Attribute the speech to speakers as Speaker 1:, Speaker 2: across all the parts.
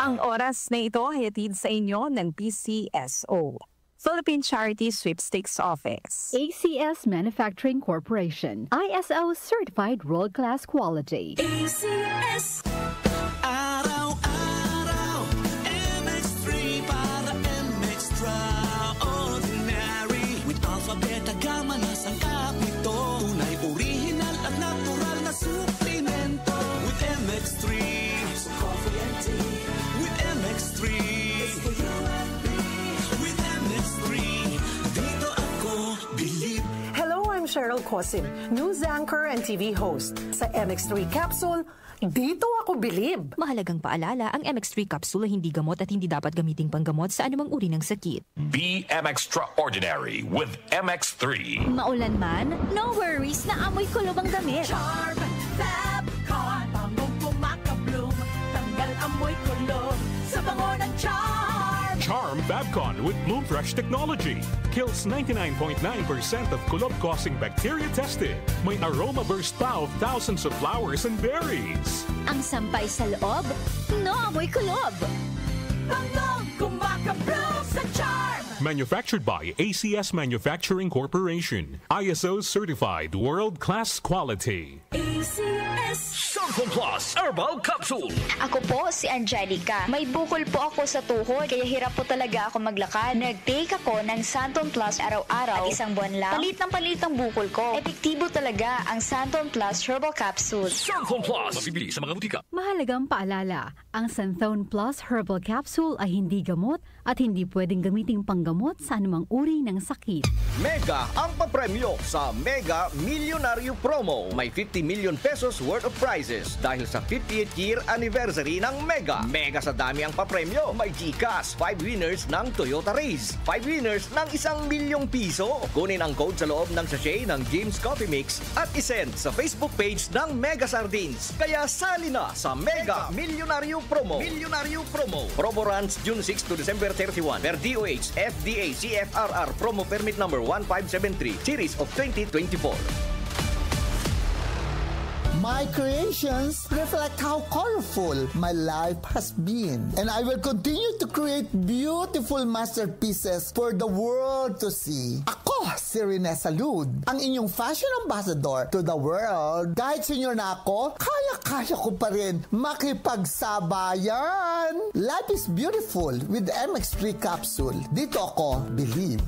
Speaker 1: Ang oras na ito ay hatid sa inyo ng PCSO, Philippine Charity Sweepstakes Office.
Speaker 2: ACS Manufacturing Corporation, ISO Certified World-Class Quality.
Speaker 3: ACS. Araw-araw, MX3 para MX-Traordinary. With alpha, beta, gamma, nasang kapito. Tunay, original at natural na suplemento. With MX3. So coffee and tea. With MX3. It's for you and me. With MX3. Dito ako believe.
Speaker 4: Hello, I'm Cheryl Cosim, news anchor and TV host. Sa MX3 Capsule, dito ako bilib.
Speaker 5: Mahalagang paalala, ang MX3 capsule ay hindi gamot at hindi dapat gamiting panggamot sa anumang uri ng sakit.
Speaker 6: Be MX-Traordinary with MX3.
Speaker 7: Maulan man, no worries na amoy kulob ang damit.
Speaker 3: Charm, Fabcon, bangong kumakabloom, tanggal amoy kulob sa bango ng Charm.
Speaker 8: Charm Fabcon with Bloom Fresh technology kills 99.9% of kulob-causing bacteria tested. May aroma burst pa of thousands of flowers and berries.
Speaker 7: Ang sampay sa loob, no amoy kulob.
Speaker 3: Bangong kumakabloom sa Charm.
Speaker 8: Manufactured by ACS Manufacturing Corporation. ISO certified world-class quality.
Speaker 3: ACS.
Speaker 6: Santon Plus Herbal Capsule.
Speaker 9: Ako po si Angelica. May bukol po ako sa tuhod, kaya hirap po talaga ako maglakad. Nag-take ako ng Santon Plus araw-araw at isang buwan lang. Palit ang bukol ko. Epektibo talaga ang Santon Plus Herbal Capsule.
Speaker 6: Santon Plus. Mabibili sa mga butika.
Speaker 2: Mahalagang paalala, ang Santhone Plus Herbal Capsule ay hindi gamot at hindi pwedeng gamiting panggamot sa anumang uri ng sakit.
Speaker 10: Mega ang papremyo sa Mega Milyonaryo Promo. May 50 million pesos worth of prizes dahil sa 58th year anniversary ng Mega. Mega sa dami ang papremyo. May GCash, 5 winners ng Toyota Race, 5 winners ng 1 milyong piso. Kunin ang code sa loob ng sachet ng James Coffee Mix at isend sa Facebook page ng Mega Sardines. Kaya sali na sa Mega Milyonaryo Promo. Milyonaryo Promo. Promo runs June 6 to December 31 per DOH FDA CFRR Promo Permit number 1573 Series of 2024.
Speaker 11: My creations reflect how colorful my life has been. And I will continue to create beautiful masterpieces for the world to see. Ako, si Rene Salud, ang inyong fashion ambassador to the world. Kahit senior na ako, kaya-kaya ko pa rin makipagsabayan. Life is beautiful with MX3 Capsule. Dito ako, believe.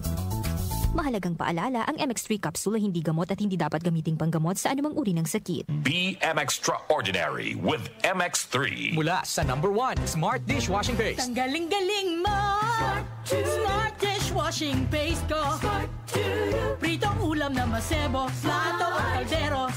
Speaker 5: Mahalagang paalala, ang MX3 capsule ay hindi gamot at hindi dapat gamiting panggamot sa anumang uri ng sakit.
Speaker 6: Be MX-Traordinary with MX3.
Speaker 12: Mula sa #1 Smart Dishwashing Paste.
Speaker 3: Tanggaling-galing mo. Smart dishwashing paste ko. Pritong ulam na masebo. Plato o kaldero.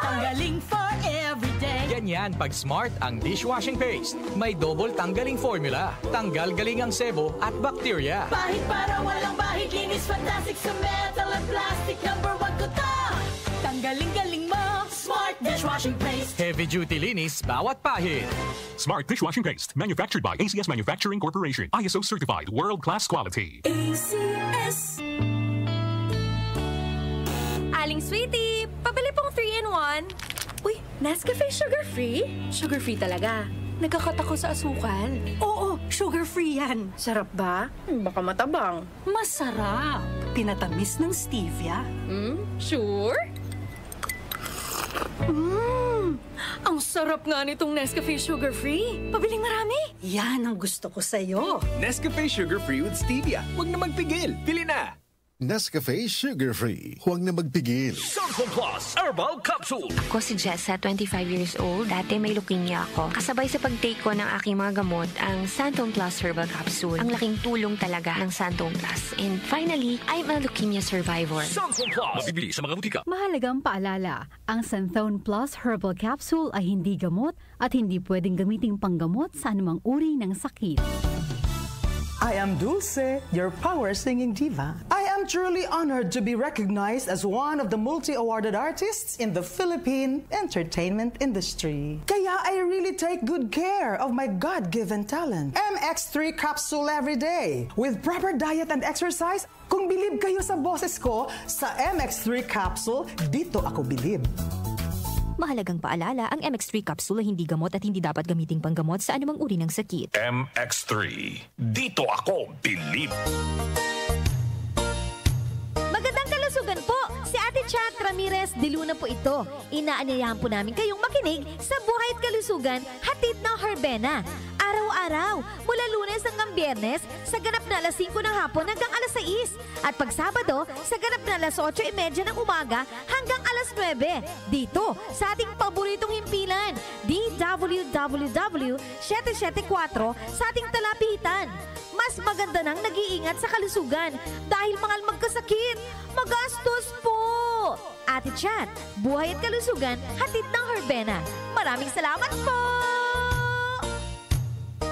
Speaker 3: Tanggaling for everyday.
Speaker 12: Ganyan pag Smart ang dishwashing paste. May double tanggaling formula. Tanggal galing ang sebo at bakterya.
Speaker 3: Bahid para walang bahid. Linis fantastic sa metal at plastic. #1 ko to. Tanggaling-galing mo. Smart dishwashing paste.
Speaker 12: Heavy duty linis bawat pahid.
Speaker 8: Smart Dishwashing Paste. Manufactured by ACS Manufacturing Corporation. ISO certified world-class quality.
Speaker 3: ACS.
Speaker 7: Aling Sweetie, pabili pong 3-in-1. Uy, Nescafe sugar-free? Sugar-free talaga. Nagkakat ako sa asukal.
Speaker 4: Oo, sugar-free yan. Sarap ba?
Speaker 7: Baka matabang.
Speaker 4: Masarap. Tinatamis ng stevia.
Speaker 7: Sure?
Speaker 4: Ang sarap nga nitong Nescafe sugar-free. Pabiling marami. Yan ang gusto ko sa'yo.
Speaker 12: Nescafe Sugar Free with Stevia. Huwag na magpigil. Pili na!
Speaker 13: Nescafe Sugar Free. Huwag na magpigil.
Speaker 6: Santon Plus Herbal Capsule.
Speaker 9: Ako si Jessa, 25 years old. Dati may leukemia ako. Kasabay sa pag-take ko ng aking mga gamot, ang Santon Plus Herbal Capsule. Ang laking tulong talaga ng Santon Plus. And finally, I'm a leukemia survivor.
Speaker 6: Santon Plus. Mabibili sa mga butika.
Speaker 2: Mahalagang paalala, ang Santhone Plus Herbal Capsule ay hindi gamot at hindi pwedeng gamiting panggamot sa anumang uri ng sakit.
Speaker 14: I am Dulce, your power singing diva. I am truly honored to be recognized as one of the multi-awarded artists in the Philippine entertainment industry. Kaya I really take good care of my God-given talent. MX3 capsule every day. With proper diet and exercise, kung bilib kayo sa boses ko, sa MX3 capsule, dito ako bilib.
Speaker 5: Mahalagang paalala, ang MX3 capsule ay hindi gamot at hindi dapat gamiting panggamot sa anumang uri ng sakit.
Speaker 6: MX3. Dito ako bilib.
Speaker 15: Magandang kalusugan po! Si Ate Chat Ramirez de Luna po ito. Inaanyayahan po namin kayong makinig sa Buhay at Kalusugan, hatid ng Herbena. Araw-araw, mula Lunes hanggang Biyernes, sa ganap na alas 5 ng hapon hanggang alas 6. At pag Sabado, sa ganap na alas 8:30 ng umaga hanggang alas 9. Dito, sa ating paboritong himpilan, DWWW 774 sa ating talapitan. Mas maganda nang nag-iingat sa kalusugan dahil mahal magkasakit. Magastos po! Ate Chat, Buhay at Kalusugan, hatid ng Herbena. Maraming salamat po!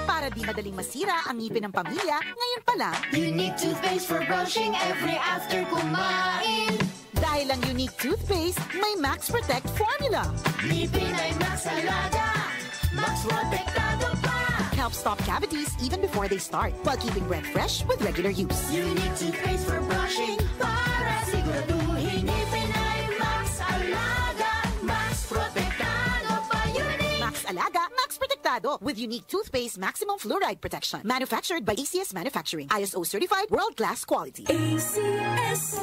Speaker 16: Para di madaling masira ang ngipin ng pamilya, ngayon pa lang,
Speaker 17: Unique toothpaste for brushing every after kumain.
Speaker 16: Dahil ang Unique toothpaste, may Max Protect formula.
Speaker 17: Ngipin ay Max Alaga, Max Protectado pa.
Speaker 16: Help stop cavities even before they start, while keeping breath fresh with regular use.
Speaker 17: Unique toothpaste for brushing, para siguraduhin ngipin ay Max Alaga, Max Protectado pa. Unique
Speaker 16: Max Alaga, Max Protectado with Unique toothpaste maximum fluoride protection. Manufactured by ACS Manufacturing. ISO certified world-class quality.
Speaker 17: ACS.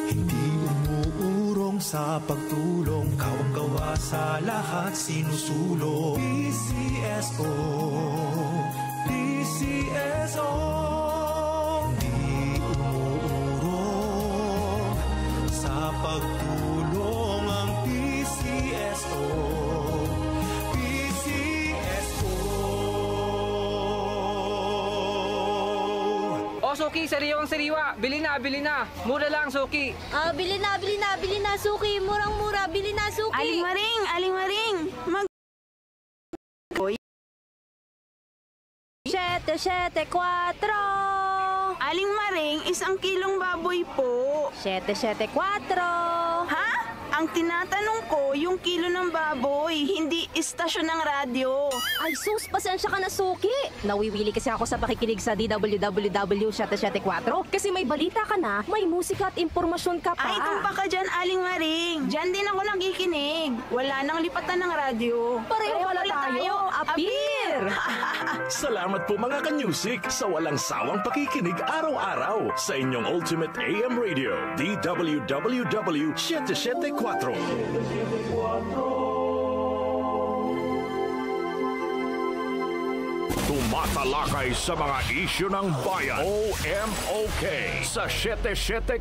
Speaker 3: Hindi umuurong sa pagtulong, kawang-gawa sa lahat sinusulong. PCSO, PCSO. Hindi umuurong sa pagtulong ang PCSO.
Speaker 18: Suki, sariwang-sariwa. Bili na, bili na. Mura lang, Suki.
Speaker 15: Bili na, Suki. Murang-mura, bili na, Suki.
Speaker 19: Aling Maring.
Speaker 15: 774.
Speaker 19: Aling Maring, 1 kilong baboy po.
Speaker 15: 774.
Speaker 19: Ha? Ang tinatanong ko, yung kilo ng baboy, hindi istasyon ng radyo.
Speaker 7: Ay sus, pasensya ka na, Suki. Nawiwili kasi ako sa pakikinig sa DWWW 774 kasi may balita ka na, may musika at impormasyon ka pa.
Speaker 19: Ay, tumpa ka dyan, Aling Maring. Diyan din ako nakikinig. Wala nang lipatan ng radyo.
Speaker 7: Pareho pala tayo. Appear!
Speaker 8: Salamat po mga ka-music sa walang sawang pakikinig araw-araw sa inyong Ultimate AM Radio, DWWW 774. Tumatalakay sa mga isyu ng bayan. OMOK sa 774.